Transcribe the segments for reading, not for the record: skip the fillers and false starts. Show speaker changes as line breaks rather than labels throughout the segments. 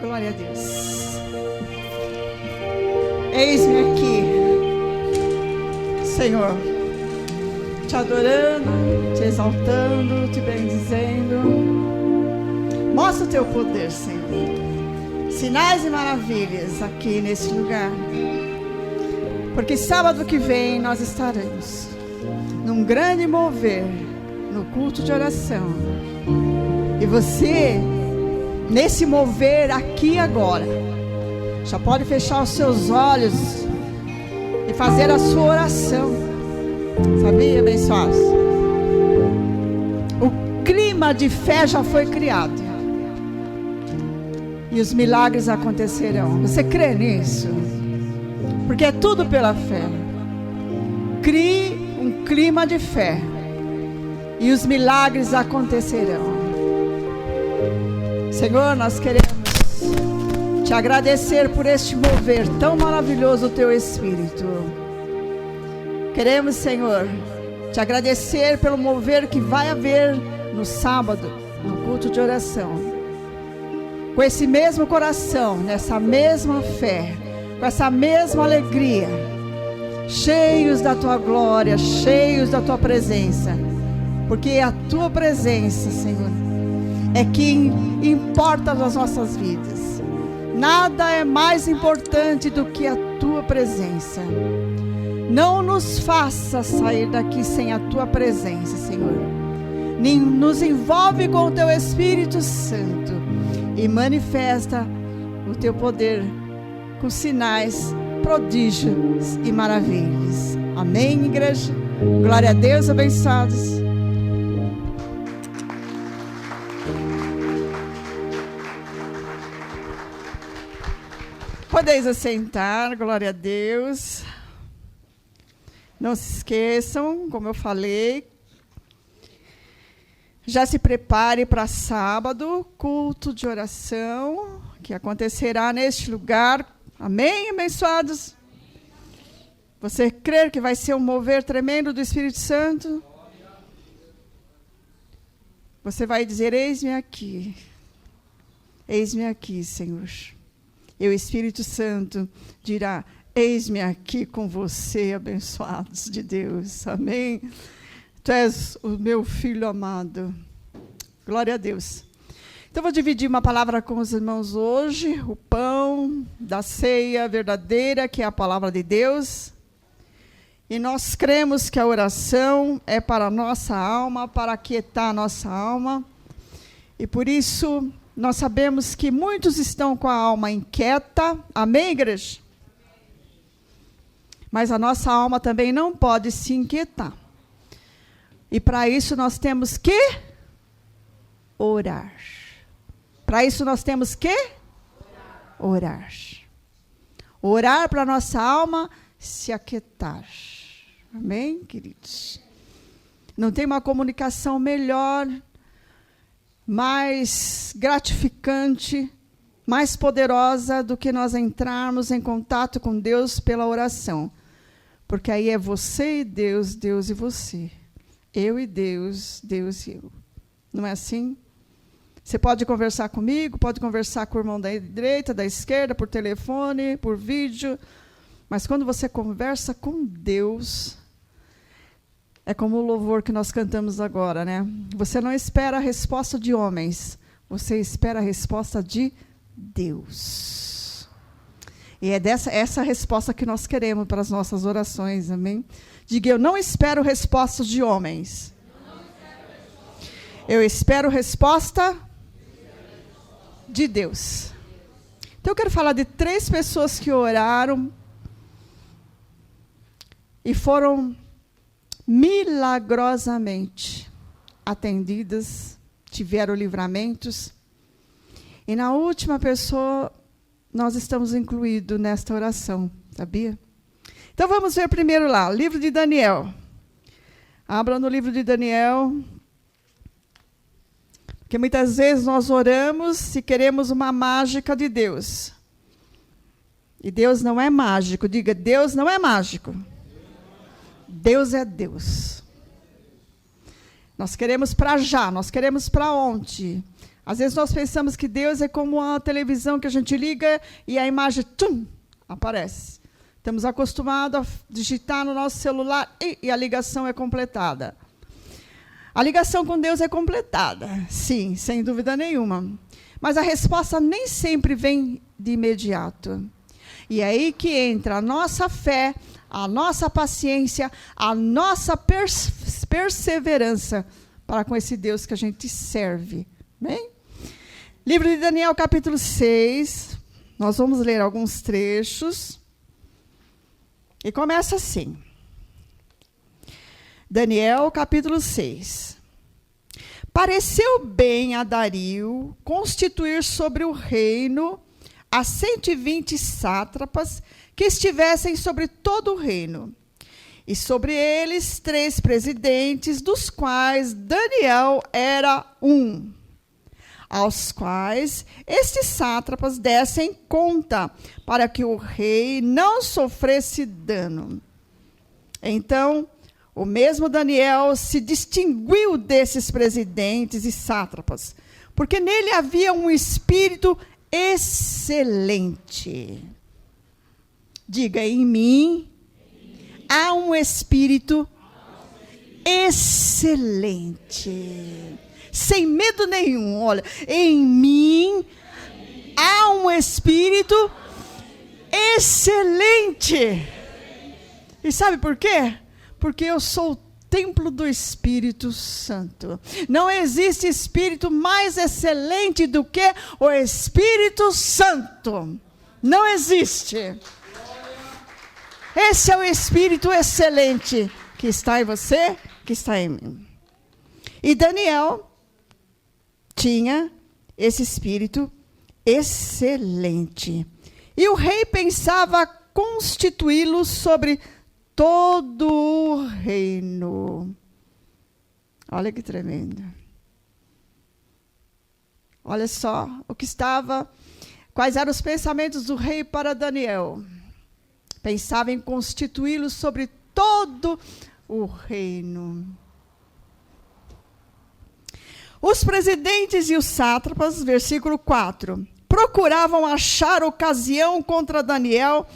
Glória a Deus. Eis-me aqui, Senhor, te adorando, te exaltando, te bendizendo. Mostra o teu poder, Senhor. Sinais e maravilhas aqui nesse lugar. Porque sábado que vem nós estaremos num grande mover no culto de oração. E você, nesse mover aqui agora, já pode fechar os seus olhos e fazer a sua oração. Sabia, abençoados? O clima de fé já foi criado. E os milagres acontecerão. Você crê nisso? Porque é tudo pela fé. Crie um clima de fé. E os milagres acontecerão. Senhor, nós queremos te agradecer por este mover tão maravilhoso do teu Espírito. Queremos, Senhor, te agradecer pelo mover que vai haver no sábado, no culto de oração. Com esse mesmo coração, nessa mesma fé, com essa mesma alegria, cheios da tua glória, cheios da tua presença. Porque a tua presença, Senhor, é que importa nas nossas vidas. Nada é mais importante do que a tua presença. Não nos faça sair daqui sem a tua presença, Senhor. Nos envolve com o teu Espírito Santo e manifesta o teu poder com sinais, prodígios e maravilhas. Amém, igreja? Glória a Deus, abençoados. Podeis assentar, glória a Deus. Não se esqueçam, como eu falei, já se prepare para sábado, culto de oração, que acontecerá neste lugar. Amém, abençoados? Você crê que vai ser um mover tremendo do Espírito Santo? Você vai dizer, eis-me aqui, Senhor. E o Espírito Santo dirá, eis-me aqui com você, abençoados de Deus. Amém? Tu és o meu filho amado. Glória a Deus. Então, vou dividir uma palavra com os irmãos hoje. O pão da ceia verdadeira, que é a palavra de Deus. E nós cremos que a oração é para a nossa alma, para aquietar a nossa alma. E por isso, nós sabemos que muitos estão com a alma inquieta. Amém, igreja? Mas a nossa alma também não pode se inquietar. E para isso nós temos que orar. Para isso nós temos que orar. Orar para a nossa alma se aquietar. Amém, queridos? Não tem uma comunicação melhor, mais gratificante, mais poderosa do que nós entrarmos em contato com Deus pela oração. Porque aí é você e Deus, Deus e você. Eu e Deus, Deus e eu. Não é assim? Você pode conversar comigo, pode conversar com o irmão da direita, da esquerda, por telefone, por vídeo. Mas quando você conversa com Deus, é como o louvor que nós cantamos agora, né? Você não espera a resposta de homens, você espera a resposta de Deus. E é essa resposta que nós queremos para as nossas orações, amém? Diga, eu não espero respostas de homens. Eu espero resposta de Deus. Então eu quero falar de 3 pessoas que oraram e foram milagrosamente atendidas, tiveram livramentos. E na última pessoa, nós estamos incluídos nesta oração, sabia? Então vamos ver primeiro lá, o livro de Daniel. Abra no livro de Daniel. Porque muitas vezes nós oramos e queremos uma mágica de Deus. E Deus não é mágico. Diga, Deus não é mágico. Deus é Deus. Nós queremos para já, nós queremos para ontem. Às vezes nós pensamos que Deus é como uma televisão que a gente liga e a imagem, tchum, aparece. Estamos acostumados a digitar no nosso celular e a ligação é completada. A ligação com Deus é completada, sim, sem dúvida nenhuma. Mas a resposta nem sempre vem de imediato. E é aí que entra a nossa fé, a nossa paciência, a nossa perseverança para com esse Deus que a gente serve. Bem? Livro de Daniel, capítulo 6. Nós vamos ler alguns trechos. E começa assim. Daniel, capítulo 6. Pareceu bem a Dario constituir sobre o reino a 120 sátrapas que estivessem sobre todo o reino, e sobre eles 3 presidentes, dos quais Daniel era um, aos quais estes sátrapas dessem conta, para que o rei não sofresse dano. Então, o mesmo Daniel se distinguiu desses presidentes e sátrapas, porque nele havia um espírito excelente. Diga, em mim há um espírito excelente. Sem medo nenhum, olha, em mim há um espírito excelente. E sabe por quê? Porque eu sou o templo do Espírito Santo. Não existe espírito mais excelente do que o Espírito Santo. Não existe. Esse é o espírito excelente que está em você, que está em mim. E Daniel tinha esse espírito excelente. E o rei pensava constituí-lo sobre todo o reino. Olha que tremendo. Olha só o que estava, quais eram os pensamentos do rei para Daniel. Pensava em constituí-lo sobre todo o reino. Os presidentes e os sátrapas, versículo 4, procuravam achar ocasião contra Daniel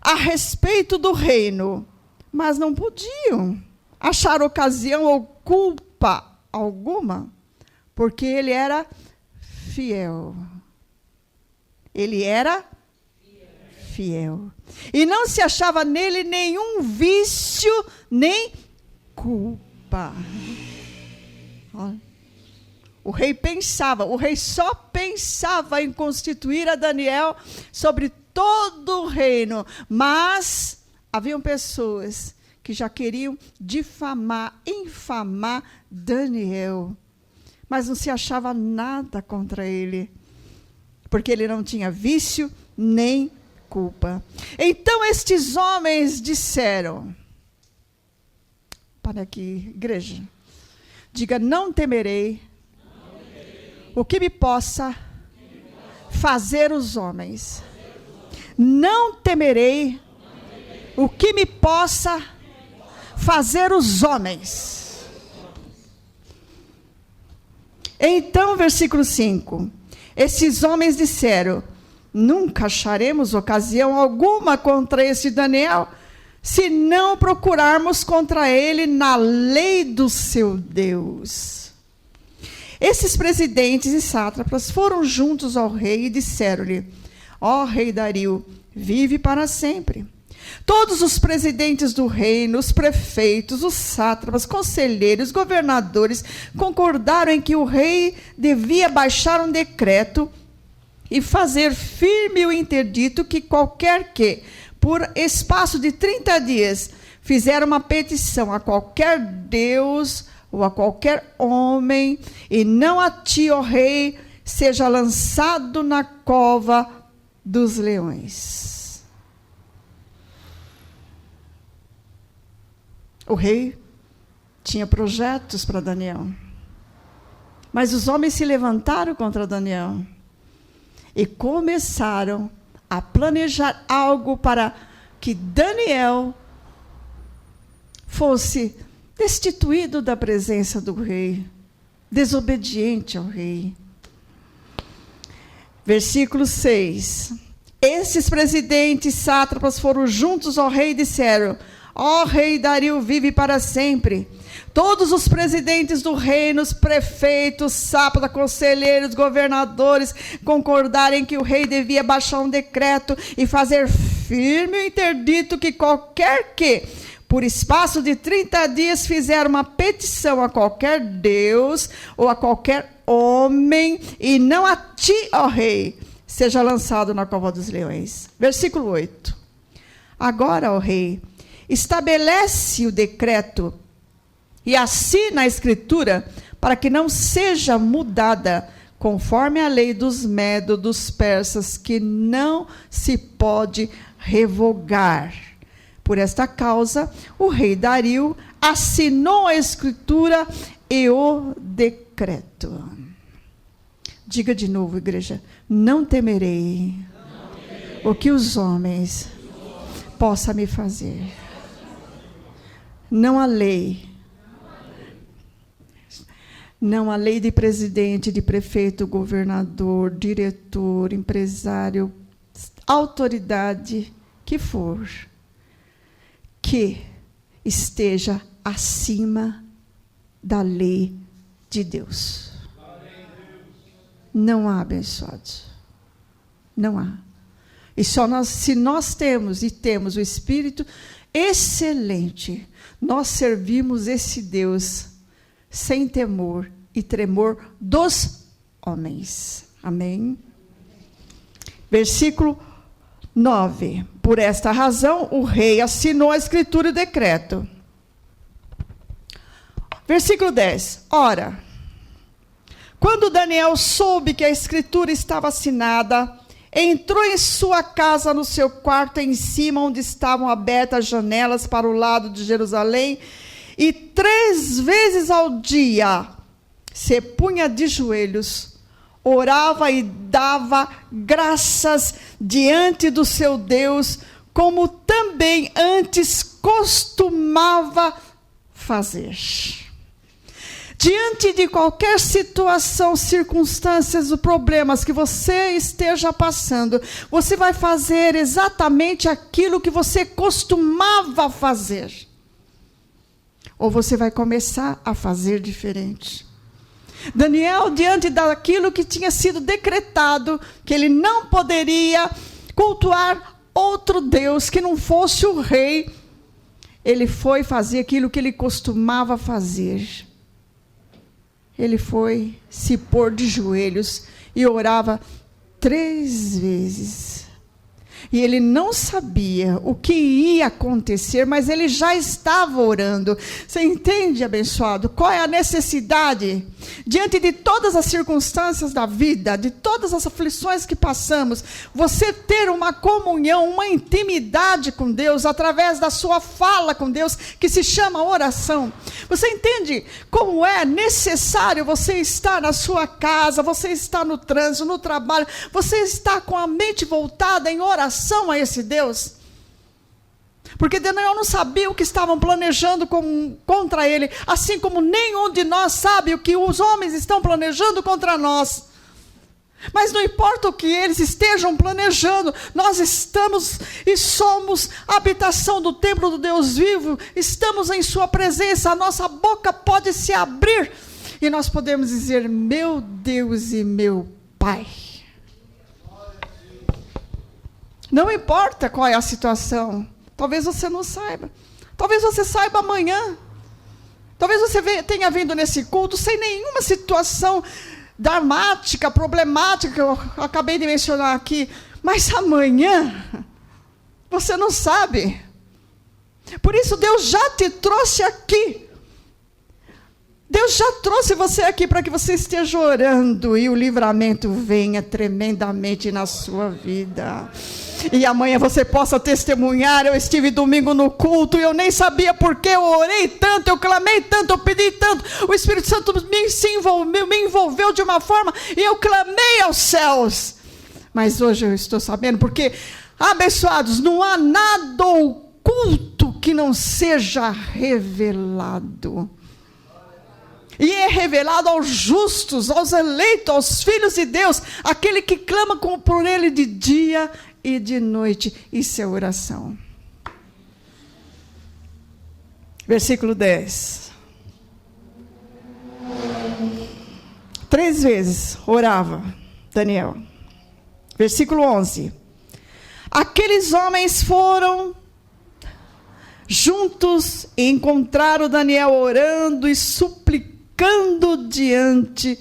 a respeito do reino, mas não podiam achar ocasião ou culpa alguma, porque ele era fiel. Ele era fiel. E não se achava nele nenhum vício, nem culpa. O rei só pensava em constituir a Daniel sobre todo o reino, mas haviam pessoas que já queriam difamar, infamar Daniel, mas não se achava nada contra ele, porque ele não tinha vício nem culpa. Então estes homens disseram, para aqui, igreja, diga, não temerei o que me possa fazer os homens. Não temerei o que me possa fazer os homens. Então, versículo 5. Esses homens disseram, nunca acharemos ocasião alguma contra esse Daniel, se não procurarmos contra ele na lei do seu Deus. Esses presidentes e sátrapas foram juntos ao rei e disseram-lhe, ó rei Dario, vive para sempre. Todos os presidentes do reino, os prefeitos, os sátrapas, conselheiros, governadores, concordaram em que o rei devia baixar um decreto e fazer firme o interdito que qualquer que, por espaço de 30 dias, fizer uma petição a qualquer deus ou a qualquer homem, e não a ti, ó rei, seja lançado na cova dos leões. O rei tinha projetos para Daniel, mas os homens se levantaram contra Daniel e começaram a planejar algo para que Daniel fosse destituído da presença do rei, desobediente ao rei. Versículo 6. Esses presidentes sátrapas foram juntos ao rei e disseram: ó rei Dario, vive para sempre. Todos os presidentes do reino, os prefeitos, sátrapas, conselheiros, governadores, concordarem que o rei devia baixar um decreto e fazer firme o interdito que qualquer que, por espaço de 30 dias, fizer uma petição a qualquer deus ou a qualquer homem, e não a ti, ó rei, seja lançado na cova dos leões. Versículo 8. Agora, ó rei, estabelece o decreto e assina a escritura para que não seja mudada, conforme a lei dos medos, dos persas, que não se pode revogar. Por esta causa, o rei Dario assinou a escritura e o decreto. Diga de novo, igreja: não temerei o que os homens possam me fazer. Não há lei. Não há lei de presidente, de prefeito, governador, diretor, empresário, autoridade que for, que esteja acima da lei de Deus. Não há, abençoados. Não há. E se nós temos o Espírito excelente, nós servimos esse Deus sem temor e tremor dos homens. Amém? Versículo 9. Por esta razão, o rei assinou a escritura e o decreto. Versículo 10. Ora, quando Daniel soube que a escritura estava assinada, entrou em sua casa, no seu quarto em cima, onde estavam abertas as janelas para o lado de Jerusalém, e 3 vezes ao dia se punha de joelhos, orava e dava graças diante do seu Deus, como também antes costumava fazer. Diante de qualquer situação, circunstâncias ou problemas que você esteja passando, você vai fazer exatamente aquilo que você costumava fazer. Ou você vai começar a fazer diferente. Daniel, diante daquilo que tinha sido decretado, que ele não poderia cultuar outro Deus que não fosse o rei, ele foi fazer aquilo que ele costumava fazer. Ele foi se pôr de joelhos e orava 3 vezes. E ele não sabia o que ia acontecer, mas ele já estava orando. Você entende, abençoado? Qual é a necessidade? Diante de todas as circunstâncias da vida, de todas as aflições que passamos, você ter uma comunhão, uma intimidade com Deus, através da sua fala com Deus, que se chama oração. Você entende como é necessário você estar na sua casa, você estar no trânsito, no trabalho, você estar com a mente voltada em oração a esse Deus? Porque Daniel não sabia o que estavam planejando contra ele, assim como nenhum de nós sabe o que os homens estão planejando contra nós. Mas não importa o que eles estejam planejando, nós estamos e somos a habitação do templo do Deus vivo, estamos em sua presença, a nossa boca pode se abrir e nós podemos dizer: meu Deus e meu Pai. Não importa qual é a situação. Talvez você não saiba. Talvez você saiba amanhã. Talvez você tenha vindo nesse culto sem nenhuma situação dramática, problemática, que eu acabei de mencionar aqui. Mas amanhã, você não sabe. Por isso Deus já te trouxe aqui. Deus já trouxe você aqui para que você esteja orando e o livramento venha tremendamente na sua vida. E amanhã você possa testemunhar: eu estive domingo no culto e eu nem sabia porquê, eu orei tanto, eu clamei tanto, eu pedi tanto, o Espírito Santo me envolveu de uma forma e eu clamei aos céus. Mas hoje eu estou sabendo, porque, abençoados, não há nada oculto que não seja revelado. E é revelado aos justos, aos eleitos, aos filhos de Deus, aquele que clama por ele de dia e de noite. Isso é oração. Versículo 10. 3 vezes orava Daniel. Versículo 11. Aqueles homens foram juntos e encontraram Daniel orando e suplicando diante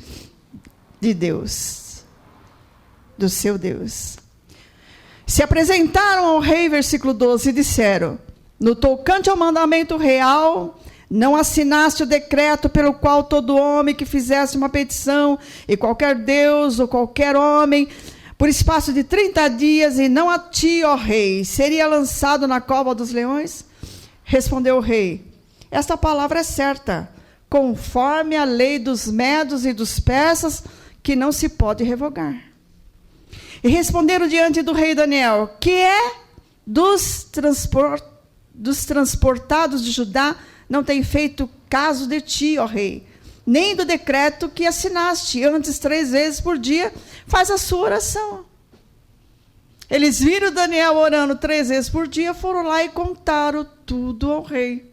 de Deus, do seu Deus. Se apresentaram ao rei, versículo 12, e disseram: no tocante ao mandamento real, não assinaste o decreto pelo qual todo homem que fizesse uma petição, e qualquer Deus ou qualquer homem, por espaço de 30 dias, e não a ti, ó rei, seria lançado na cova dos leões? Respondeu o rei: esta palavra é certa, conforme a lei dos medos e dos persas, que não se pode revogar. E responderam diante do rei Daniel: que é dos transportados de Judá não tem feito caso de ti, ó rei, nem do decreto que assinaste, antes 3 vezes por dia faz a sua oração. Eles viram Daniel orando 3 vezes por dia, foram lá e contaram tudo ao rei.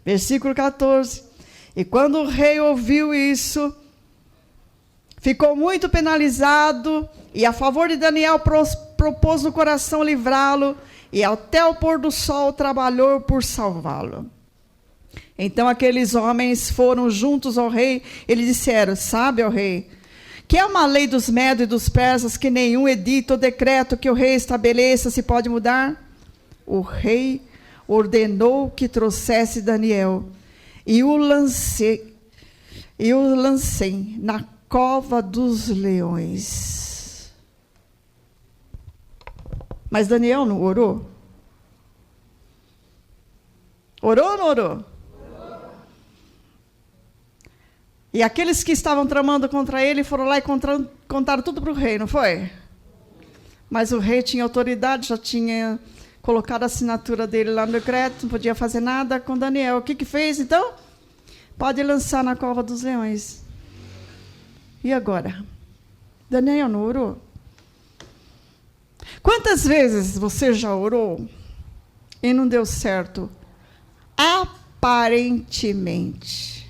Versículo 14. E quando o rei ouviu isso, ficou muito penalizado, e a favor de Daniel propôs no coração livrá-lo, e até o pôr do sol trabalhou por salvá-lo. Então aqueles homens foram juntos ao rei, e lhe disseram: sabe, ó rei, que é uma lei dos medos e dos persas, que nenhum edito ou decreto que o rei estabeleça se pode mudar? O rei ordenou que trouxesse Daniel, e o lancei na cova dos leões. Mas Daniel não orou? Orou ou não orou? E aqueles que estavam tramando contra ele foram lá e contaram tudo para o rei, não foi? Mas o rei tinha autoridade, já tinha colocado a assinatura dele lá no decreto, não podia fazer nada com Daniel. O que fez, então? Pode lançar na cova dos leões. E agora? Daniel não orou? Quantas vezes você já orou e não deu certo? Aparentemente.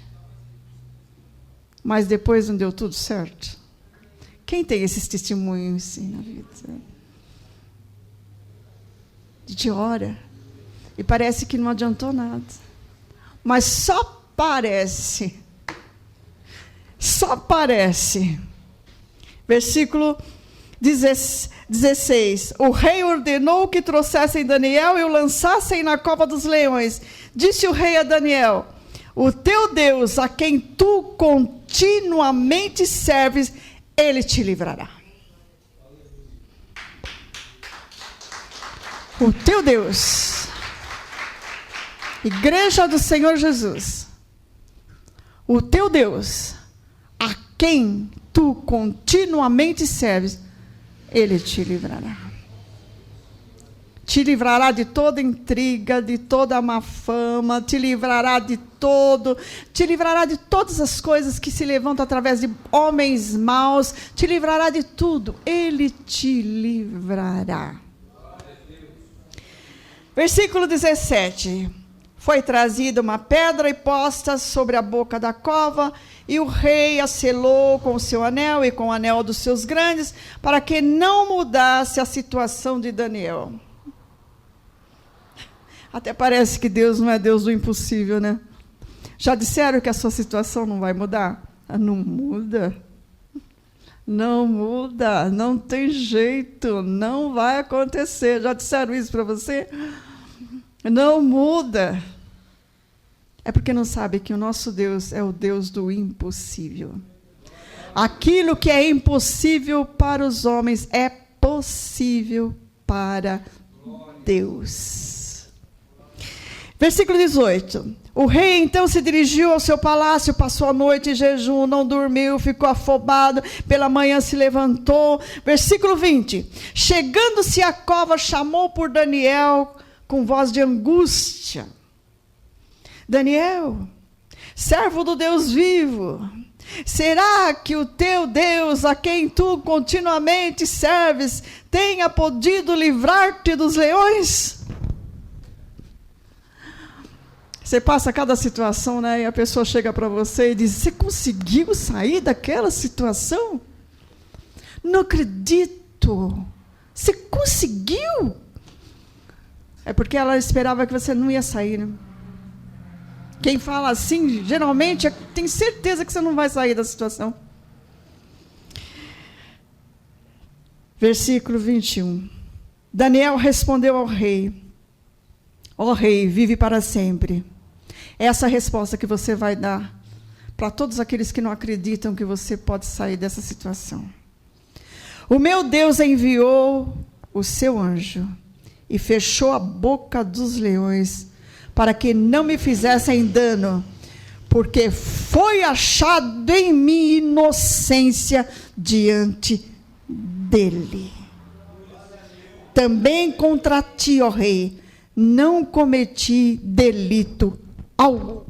Mas depois não deu tudo certo? Quem tem esses testemunhos assim na vida? A gente ora e parece que não adiantou nada. Mas só parece. Só parece. Versículo 16. O rei ordenou que trouxessem Daniel e o lançassem na cova dos leões. Disse o rei a Daniel: o teu Deus, a quem tu continuamente serves, ele te livrará. O teu Deus, Igreja do Senhor Jesus, o teu Deus, a quem tu continuamente serves, ele te livrará. Te livrará de toda intriga, de toda má fama, te livrará de todas as coisas que se levantam através de homens maus, te livrará de tudo, ele te livrará. Versículo 17. Foi trazida uma pedra e posta sobre a boca da cova, e o rei a selou com o seu anel e com o anel dos seus grandes, para que não mudasse a situação de Daniel. Até parece que Deus não é Deus do impossível, né? Já disseram que a sua situação não vai mudar? Não muda. Não muda. Não tem jeito. Não vai acontecer. Já disseram isso para você? Não muda. É porque não sabe que o nosso Deus é o Deus do impossível. Aquilo que é impossível para os homens é possível para Deus. Versículo 18. O rei então se dirigiu ao seu palácio, passou a noite em jejum, não dormiu, ficou afobado, pela manhã se levantou. Versículo 20. Chegando-se à cova, chamou por Daniel com voz de angústia. Daniel, servo do Deus vivo, será que o teu Deus, a quem tu continuamente serves, tenha podido livrar-te dos leões? Você passa cada situação, né? E a pessoa chega para você e diz: você conseguiu sair daquela situação? Não acredito. Você conseguiu? É porque ela esperava que você não ia sair, né? Quem fala assim, geralmente, tem certeza que você não vai sair da situação. Versículo 21. Daniel respondeu ao rei: ó rei, vive para sempre. Essa é a resposta que você vai dar para todos aqueles que não acreditam que você pode sair dessa situação. O meu Deus enviou o seu anjo e fechou a boca dos leões para que não me fizessem dano, porque foi achado em mim inocência diante dele. Também contra ti, ó rei, não cometi delito algum.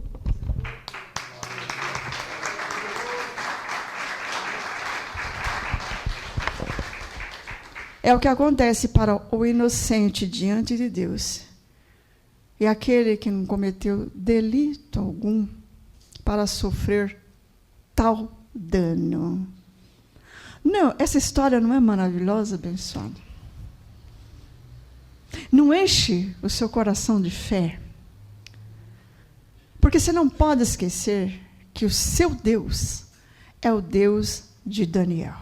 É o que acontece para o inocente diante de Deus. E aquele que não cometeu delito algum para sofrer tal dano. Não, essa história não é maravilhosa, abençoada? Não enche o seu coração de fé? Porque você não pode esquecer que o seu Deus é o Deus de Daniel.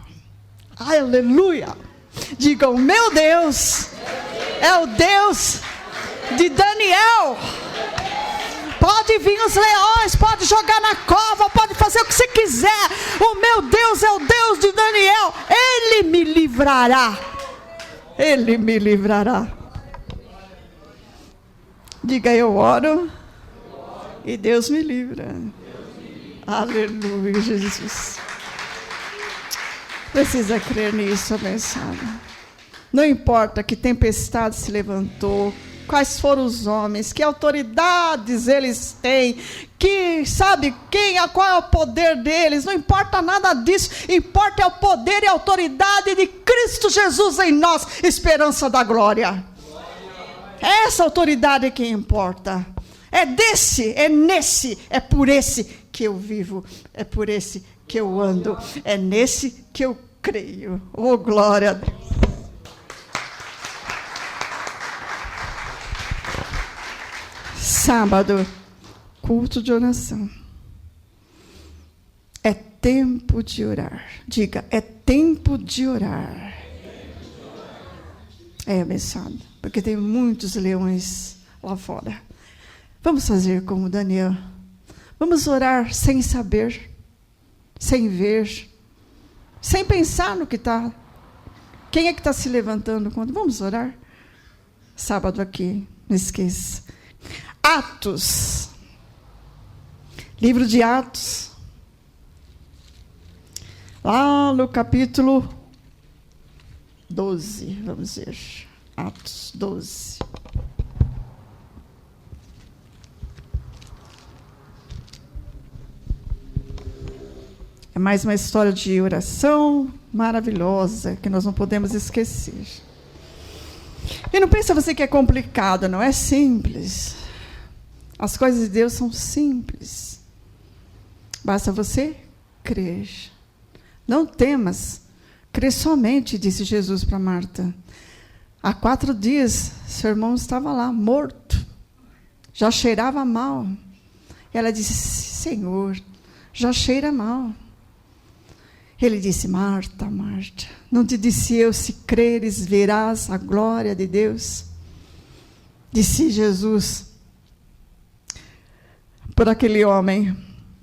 Aleluia! Diga: o meu Deus é o Deus de Daniel. Pode vir os leões, pode jogar na cova, pode fazer o que você quiser. O meu Deus é o Deus de Daniel. Ele me livrará. Ele me livrará. Diga: eu oro e Deus me livra. Aleluia, Jesus. Precisa crer nisso, abençoado. Não importa que tempestade se levantou, quais foram os homens, que autoridades eles têm, que sabe qual é o poder deles, não importa nada disso, importa é o poder e a autoridade de Cristo Jesus em nós, esperança da glória. Essa autoridade é que importa. É desse, é nesse, é por esse que eu vivo, é por esse que eu ando, é nesse que eu creio. Oh, glória a Deus. Sábado, culto de oração. É tempo de orar. Diga: é tempo de orar. É, abençoado, porque tem muitos leões lá fora. Vamos fazer como Daniel. Vamos orar sem saber, sem ver, sem pensar no que está. Quem é que está se levantando? Vamos orar? Sábado aqui, não esqueça. Atos. Livro de Atos. Lá no capítulo 12, vamos ver. Atos 12. É mais uma história de oração maravilhosa que nós não podemos esquecer. E não pensa você que é complicado, não é simples. As coisas de Deus são simples. Basta você crer. Não temas, crê somente, disse Jesus para Marta. Há 4 dias, seu irmão estava lá, morto. Já cheirava mal. E ela disse: Senhor, já cheira mal. Ele disse: Marta, Marta, não te disse eu, se creres, verás a glória de Deus? Disse Jesus por aquele homem: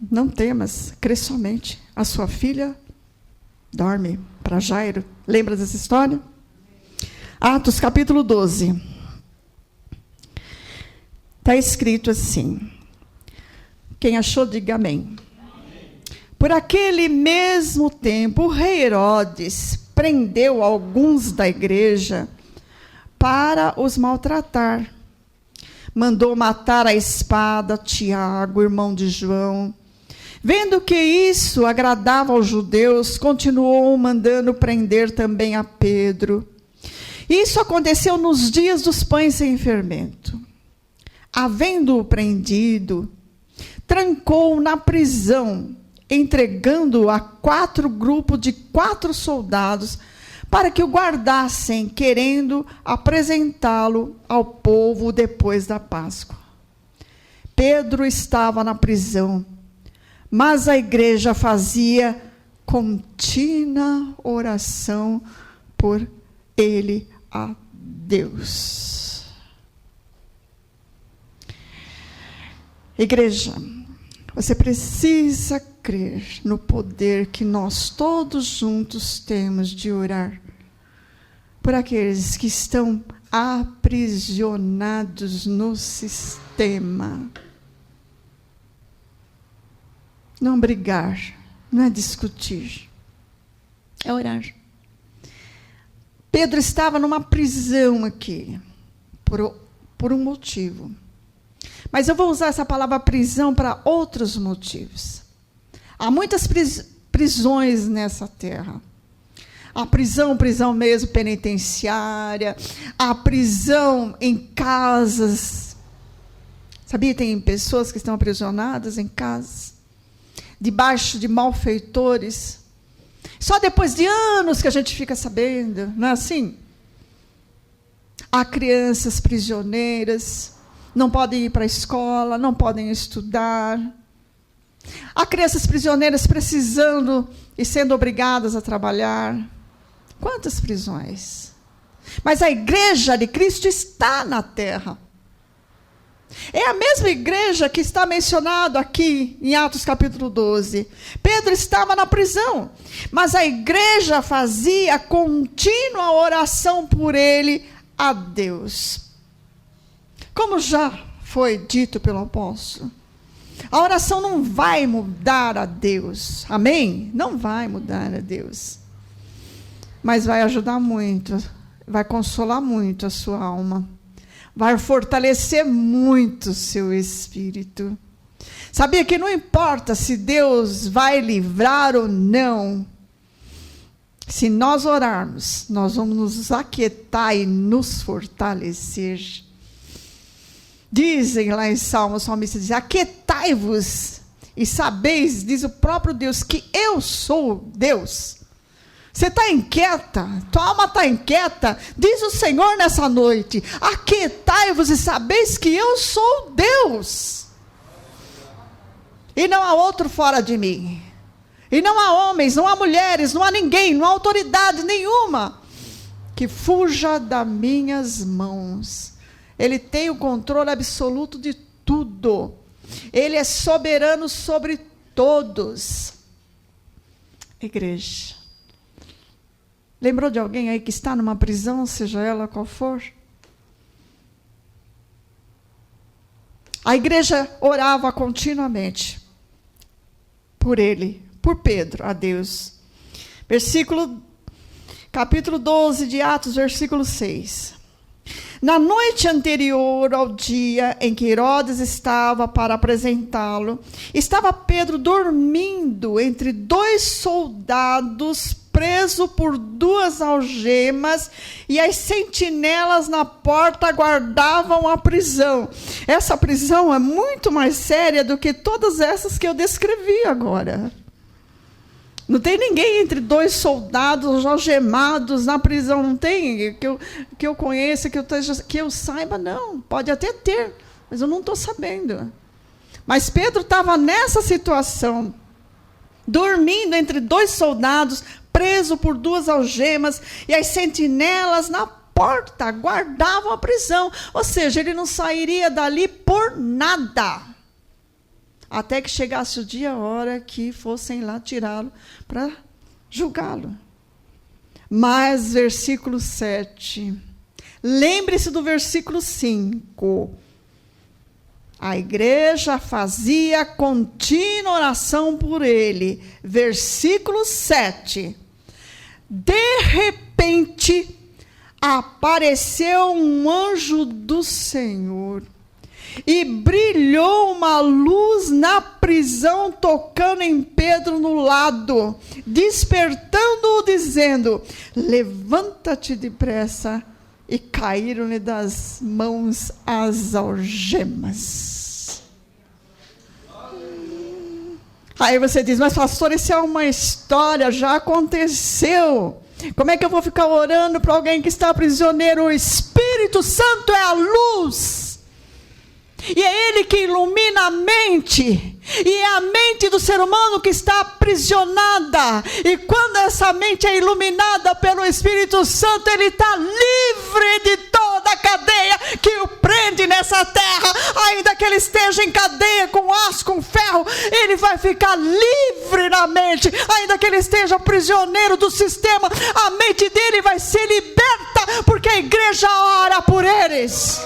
não temas, crê somente. A sua filha dorme. Para Jairo. Lembra dessa história? Atos capítulo 12. Está escrito assim. Quem achou, diga amém. Por aquele mesmo tempo, o rei Herodes prendeu alguns da igreja para os maltratar. mandou matar a espada Tiago, irmão de João. Vendo que isso agradava aos judeus, continuou mandando prender também a Pedro. Isso aconteceu nos dias dos pães sem fermento. Havendo-o prendido, trancou-o na prisão, entregando-o a 4 grupos de 4 soldados, para que o guardassem, querendo apresentá-lo ao povo depois da Páscoa. Pedro estava na prisão, mas a igreja fazia contínua oração por ele a Deus. Igreja, você precisa crer no poder que nós todos juntos temos de orar por aqueles que estão aprisionados no sistema. Não brigar, não é discutir, é orar. Pedro estava numa prisão aqui, por um motivo. Mas eu vou usar essa palavra prisão para outros motivos. Há muitas prisões nessa terra. A prisão mesmo penitenciária, a prisão em casas. Sabia, tem pessoas que estão aprisionadas em casas, debaixo de malfeitores. Só depois de anos que a gente fica sabendo, não é assim? Há crianças prisioneiras, não podem ir para a escola, não podem estudar. Há crianças prisioneiras precisando e sendo obrigadas a trabalhar. Quantas prisões? Mas a igreja de Cristo está na terra. É a mesma igreja que está mencionado aqui em Atos capítulo 12. Pedro estava na prisão, mas a igreja fazia contínua oração por ele a Deus. Como já foi dito pelo apóstolo, a oração não vai mudar a Deus. Amém? Não vai mudar a Deus. Mas vai ajudar muito, vai consolar muito a sua alma. Vai fortalecer muito o seu espírito. Sabia que não importa se Deus vai livrar ou não. Se nós orarmos, nós vamos nos aquietar e nos fortalecer. Dizem lá em Salmos, o salmista diz: aquietai-vos e sabeis, diz o próprio Deus, que eu sou Deus. Você está inquieta? Tua alma está inquieta? Diz o Senhor nessa noite: aquietai-vos e sabeis que eu sou Deus. E não há outro fora de mim. E não há homens, não há mulheres, não há ninguém, não há autoridade nenhuma que fuja das minhas mãos. Ele tem o controle absoluto de tudo. Ele é soberano sobre todos. Igreja, lembrou de alguém aí que está numa prisão, seja ela qual for? A igreja orava continuamente por ele, por Pedro, a Deus. Capítulo 12 de Atos, versículo 6. Na noite anterior ao dia em que Herodes estava para apresentá-lo, estava Pedro dormindo entre 2 soldados, preso por 2 algemas, e as sentinelas na porta guardavam a prisão. Essa prisão é muito mais séria do que todas essas que eu descrevi agora. Não tem ninguém entre 2 soldados algemados na prisão, não tem, que eu conheça, que eu saiba, não. Pode até ter, mas eu não estou sabendo. Mas Pedro estava nessa situação, dormindo entre 2 soldados, preso por 2 algemas, e as sentinelas na porta guardavam a prisão. Ou seja, ele não sairia dali por nada, até que chegasse o dia, a hora que fossem lá tirá-lo para julgá-lo. Mas, versículo 7, lembre-se do versículo 5. A igreja fazia contínua oração por ele. Versículo 7. De repente, apareceu um anjo do Senhor, E brilhou uma luz na prisão, tocando em Pedro no lado, despertando-o, dizendo: levanta-te depressa. E caíram-lhe das mãos as algemas. Aí você diz: mas pastor, isso é uma história, já aconteceu. Como é que eu vou ficar orando para alguém que está prisioneiro? O Espírito Santo é a luz. E é Ele que ilumina a mente. E é a mente do ser humano que está aprisionada. E quando essa mente é iluminada pelo Espírito Santo, ele está livre de toda a cadeia que o prende nessa terra. Ainda que ele esteja em cadeia com aço, com ferro, ele vai ficar livre na mente. Ainda que ele esteja prisioneiro do sistema, a mente dele vai ser liberta, porque a igreja ora por eles.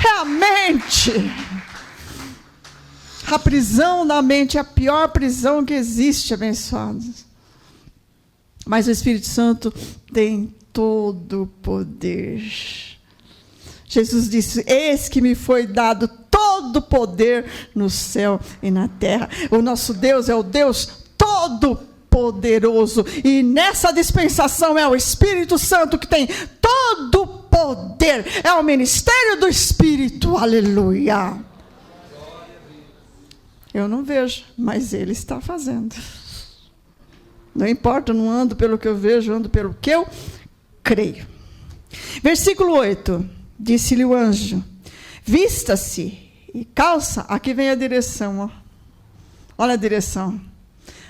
É a mente. A prisão da mente é a pior prisão que existe, abençoados. Mas o Espírito Santo tem todo o poder. Jesus disse: eis que me foi dado todo o poder no céu e na terra. O nosso Deus é o Deus todo-poderoso. E nessa dispensação é o Espírito Santo que tem todo o poder. É o ministério do Espírito. Aleluia. Eu não vejo, mas Ele está fazendo. Não importa, não ando pelo que eu vejo, ando pelo que eu creio. Versículo 8. Disse-lhe o anjo: vista-se e calça. Aqui vem a direção. Ó. Olha a direção.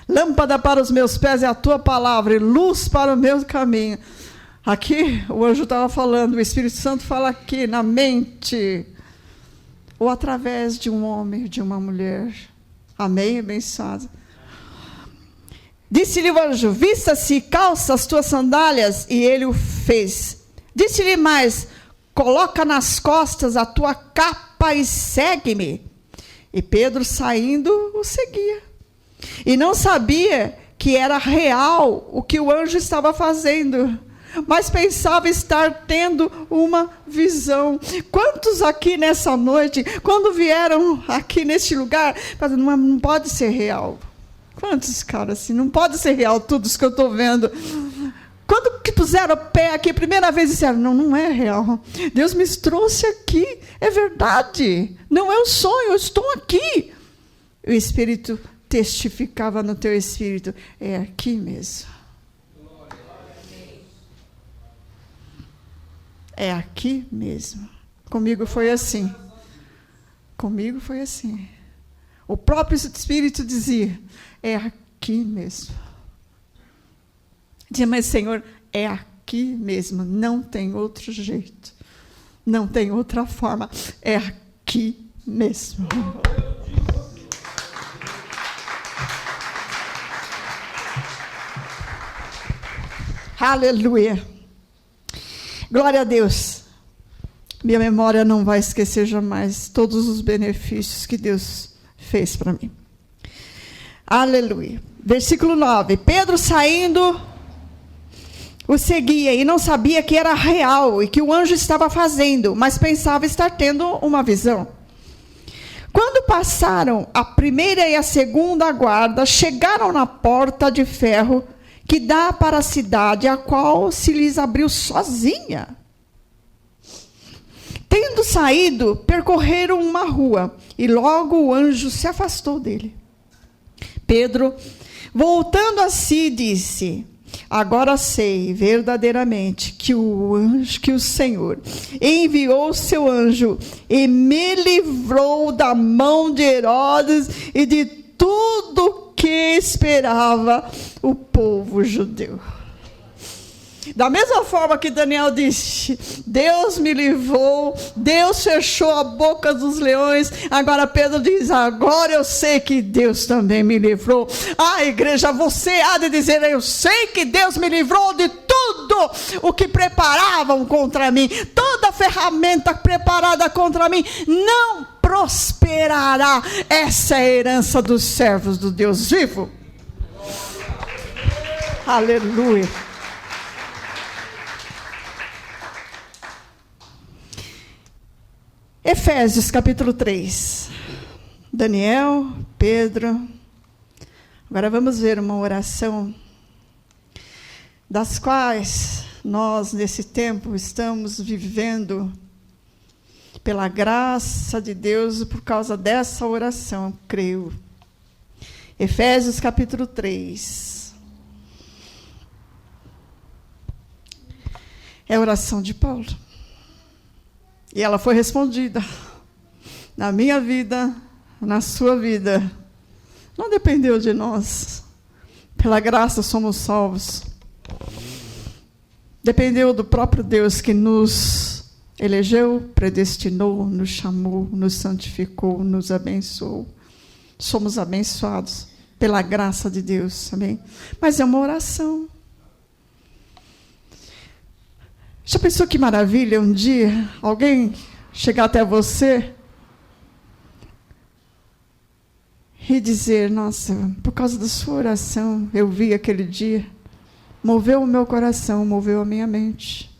Lâmpada para os meus pés é a tua palavra, e luz para o meu caminho. Aqui o anjo estava falando, o Espírito Santo fala aqui na mente, ou através de um homem, de uma mulher. Amém, abençoado. Disse-lhe o anjo: vista-se e calça as tuas sandálias, e ele o fez. Disse-lhe mais: coloca nas costas a tua capa e segue-me. E Pedro, saindo, o seguia. E não sabia que era real o que o anjo estava fazendo, mas pensava estar tendo uma visão. Quantos aqui nessa noite, quando vieram aqui neste lugar, não pode ser real? Quantos, cara, assim, não pode ser real tudo isso que eu estou vendo? Quando que puseram o pé aqui, primeira vez disseram: não é real. Deus me trouxe aqui, é verdade. Não é um sonho, eu estou aqui. O Espírito testificava no teu espírito: é aqui mesmo. É aqui mesmo. Comigo foi assim. Comigo foi assim. O próprio Espírito dizia: é aqui mesmo. Dizia: mas Senhor, é aqui mesmo. Não tem outro jeito. Não tem outra forma. É aqui mesmo. Aleluia. Glória a Deus. Minha memória não vai esquecer jamais todos os benefícios que Deus fez para mim. Aleluia. Versículo 9. Pedro, saindo, o seguia e não sabia que era real e que o anjo estava fazendo, mas pensava estar tendo uma visão. Quando passaram a primeira e a segunda guarda, chegaram na porta de ferro que dá para a cidade, a qual se lhes abriu sozinha. Tendo saído, percorreram uma rua, e logo o anjo se afastou dele. Pedro, voltando a si, disse: agora sei verdadeiramente que o Senhor enviou o seu anjo e me livrou da mão de Herodes e de tudo que esperava o povo judeu. Da mesma forma que Daniel disse: Deus me livrou, Deus fechou a boca dos leões. Agora Pedro diz: agora eu sei que Deus também me livrou. Igreja, você há de dizer: eu sei que Deus me livrou de tudo o que preparavam contra mim. Toda ferramenta preparada contra mim não prosperará. Essa é a herança dos servos do Deus vivo. Aleluia. Efésios capítulo 3. Daniel, Pedro. Agora vamos ver uma oração das quais nós, nesse tempo, estamos vivendo pela graça de Deus, por causa dessa oração, creio. Efésios capítulo 3. É a oração de Paulo. E ela foi respondida na minha vida, na sua vida. Não dependeu de nós. Pela graça somos salvos. Dependeu do próprio Deus que nos elegeu, predestinou, nos chamou, nos santificou, nos abençoou. Somos abençoados pela graça de Deus, amém? Mas é uma oração. Já pensou que maravilha um dia alguém chegar até você e dizer: nossa, por causa da sua oração, eu vi aquele dia, moveu o meu coração, moveu a minha mente.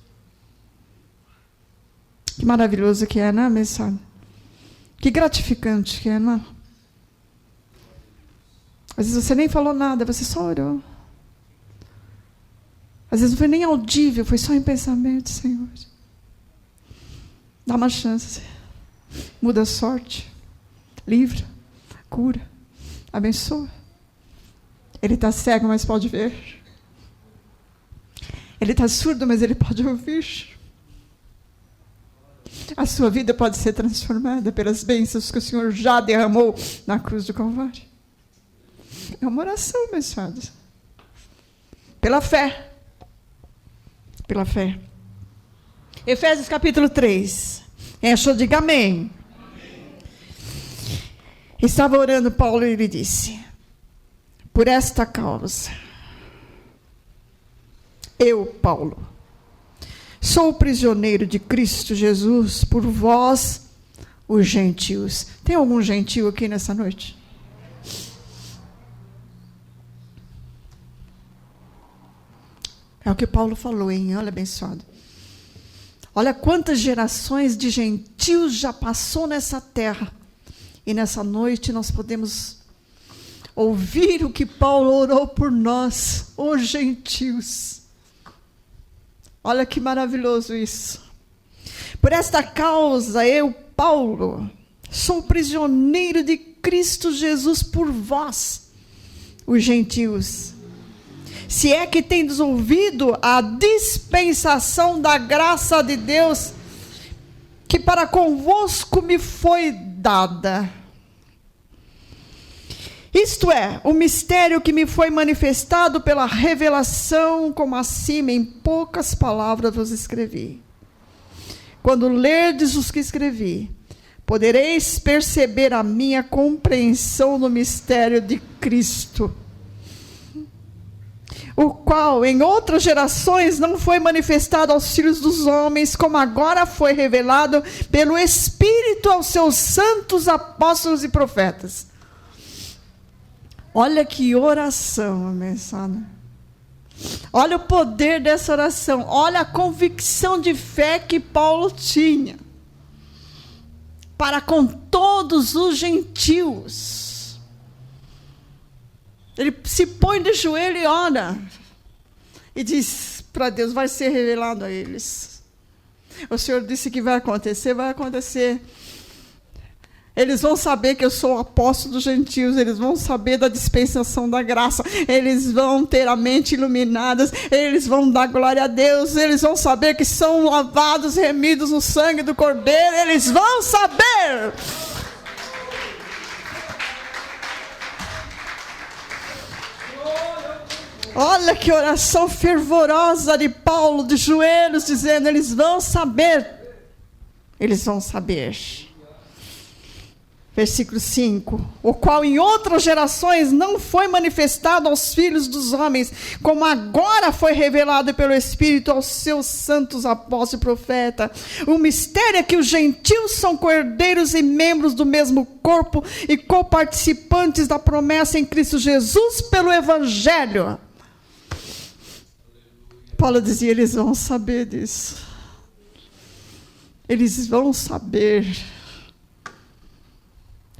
Que maravilhoso que é, né, mensagem? Que gratificante que é, não é? Às vezes você nem falou nada, você só orou. Às vezes não foi nem audível, foi só em pensamento, Senhor. Dá uma chance. Muda a sorte. Livra. Cura. Abençoa. Ele está cego, mas pode ver. Ele está surdo, mas ele pode ouvir. A sua vida pode ser transformada pelas bênçãos que o Senhor já derramou na cruz do Calvário. É uma oração, meus amados. Pela fé. Pela fé. Efésios capítulo 3. Encheu, diga amém. Amém. Estava orando Paulo e ele disse: por esta causa, eu, Paulo, sou prisioneiro de Cristo Jesus por vós, os gentios. Tem algum gentil aqui nessa noite? É o que Paulo falou, hein? Olha, abençoado. Olha quantas gerações de gentios já passou nessa terra. E nessa noite nós podemos ouvir o que Paulo orou por nós, os gentios. Olha que maravilhoso isso. Por esta causa, eu, Paulo, sou prisioneiro de Cristo Jesus por vós, os gentios. Se é que tendes ouvido a dispensação da graça de Deus, que para convosco me foi dada. Isto é, o mistério que me foi manifestado pela revelação, como acima, em poucas palavras vos escrevi. Quando lerdes os que escrevi, podereis perceber a minha compreensão no mistério de Cristo, o qual em outras gerações não foi manifestado aos filhos dos homens, como agora foi revelado pelo Espírito aos seus santos apóstolos e profetas. Olha que oração, abençoada. Olha o poder dessa oração. Olha a convicção de fé que Paulo tinha para com todos os gentios. Ele se põe de joelho e ora. E diz para Deus: vai ser revelado a eles. O Senhor disse que vai acontecer, vai acontecer. Eles vão saber que eu sou o apóstolo dos gentios, eles vão saber da dispensação da graça, eles vão ter a mente iluminada, eles vão dar glória a Deus, eles vão saber que são lavados, remidos no sangue do Cordeiro, eles vão saber. Olha que oração fervorosa de Paulo, de joelhos, dizendo: eles vão saber. Eles vão saber. Versículo 5. O qual em outras gerações não foi manifestado aos filhos dos homens, como agora foi revelado pelo Espírito aos seus santos apóstolos e profetas. O mistério é que os gentios são cordeiros e membros do mesmo corpo e coparticipantes da promessa em Cristo Jesus pelo Evangelho. Paulo dizia: eles vão saber disso. Eles vão saber.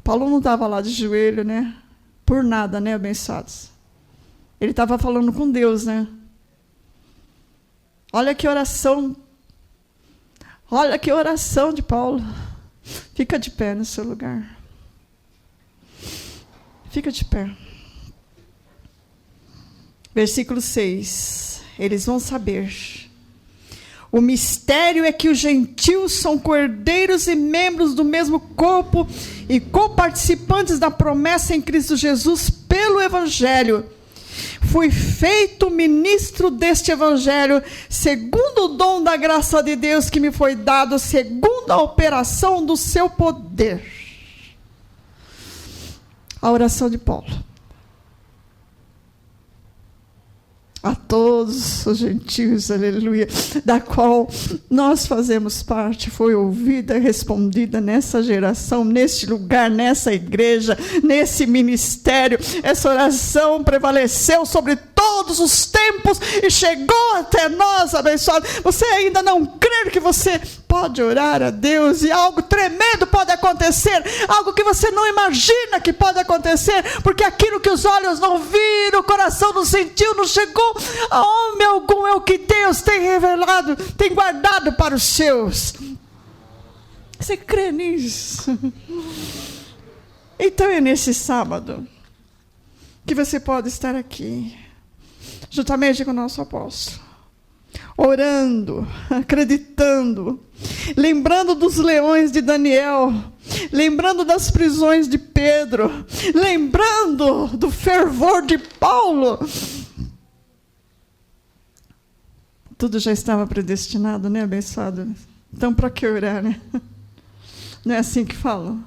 Paulo não estava lá de joelho, né? Por nada, né, abençoados? Ele estava falando com Deus, né? Olha que oração. Olha que oração de Paulo. Fica de pé no seu lugar. Fica de pé. Versículo 6. Eles vão saber. O mistério é que os gentios são cordeiros e membros do mesmo corpo e coparticipantes da promessa em Cristo Jesus pelo Evangelho. Fui feito ministro deste Evangelho, segundo o dom da graça de Deus que me foi dado, segundo a operação do seu poder. A oração de Paulo. A todos os gentios, aleluia, da qual nós fazemos parte, foi ouvida e respondida nessa geração, neste lugar, nessa igreja, nesse ministério. Essa oração prevaleceu sobre todos os tempos e chegou até nós, abençoado. Você ainda não crê que você pode orar a Deus e algo tremendo pode acontecer, algo que você não imagina que pode acontecer, porque aquilo que os olhos não viram, o coração não sentiu, não chegou a homem algum, é o que Deus tem revelado, tem guardado para os seus. Você crê nisso? Então é nesse sábado que você pode estar aqui, juntamente com o nosso apóstolo, orando, acreditando, lembrando dos leões de Daniel, lembrando das prisões de Pedro, lembrando do fervor de Paulo. Tudo já estava predestinado, né, abençoado? Então, para que orar, né? Não é assim que falam?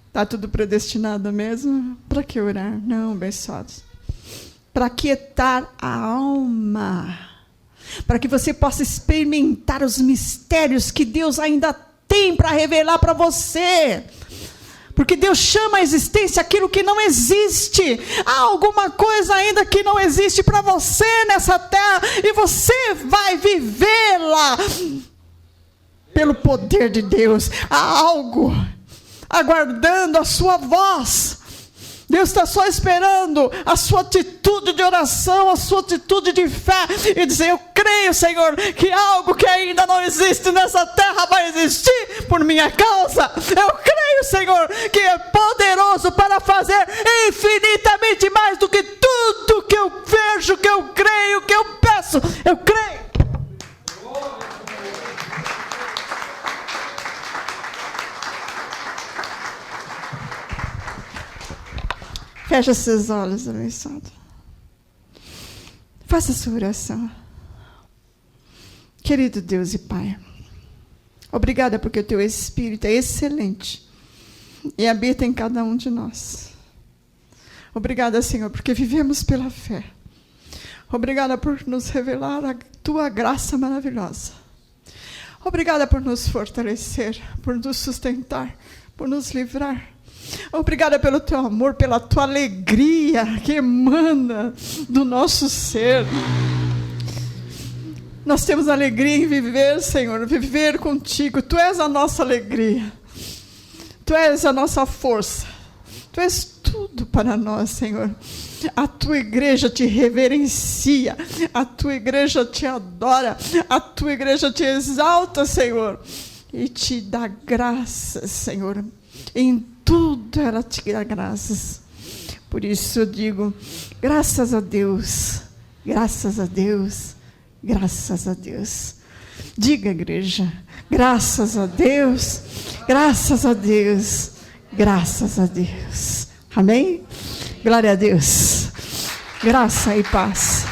Está tudo predestinado mesmo? Para que orar? Não, abençoados. Para aquietar a alma. Para que você possa experimentar os mistérios que Deus ainda tem para revelar para você. Porque Deus chama a existência aquilo que não existe. Há alguma coisa ainda que não existe para você nessa terra. E você vai vivê-la pelo poder de Deus. Há algo aguardando a sua voz. Deus está só esperando a sua atitude de oração, a sua atitude de fé, e dizer: eu creio, Senhor, que algo que ainda não existe nessa terra vai existir por minha causa. Eu creio, Senhor, que é poderoso para fazer infinitamente mais do que tudo que eu vejo, que eu creio, que eu peço. Eu creio. Feche seus olhos, abençoado. Faça sua oração. Querido Deus e Pai, obrigada porque o Teu Espírito é excelente e habita em cada um de nós. Obrigada, Senhor, porque vivemos pela fé. Obrigada por nos revelar a Tua graça maravilhosa. Obrigada por nos fortalecer, por nos sustentar, por nos livrar. Obrigada pelo Teu amor, pela Tua alegria que emana do nosso ser. Nós temos alegria em viver, Senhor, viver contigo. Tu és a nossa alegria. Tu és a nossa força. Tu és tudo para nós, Senhor. A Tua igreja te reverencia. A Tua igreja te adora. A Tua igreja te exalta, Senhor. E te dá graças, Senhor. Em tudo ela te dá graças. Por isso eu digo, graças a Deus, graças a Deus, graças a Deus. Diga, igreja, graças a Deus, graças a Deus, graças a Deus. Amém? Glória a Deus. Graça e paz.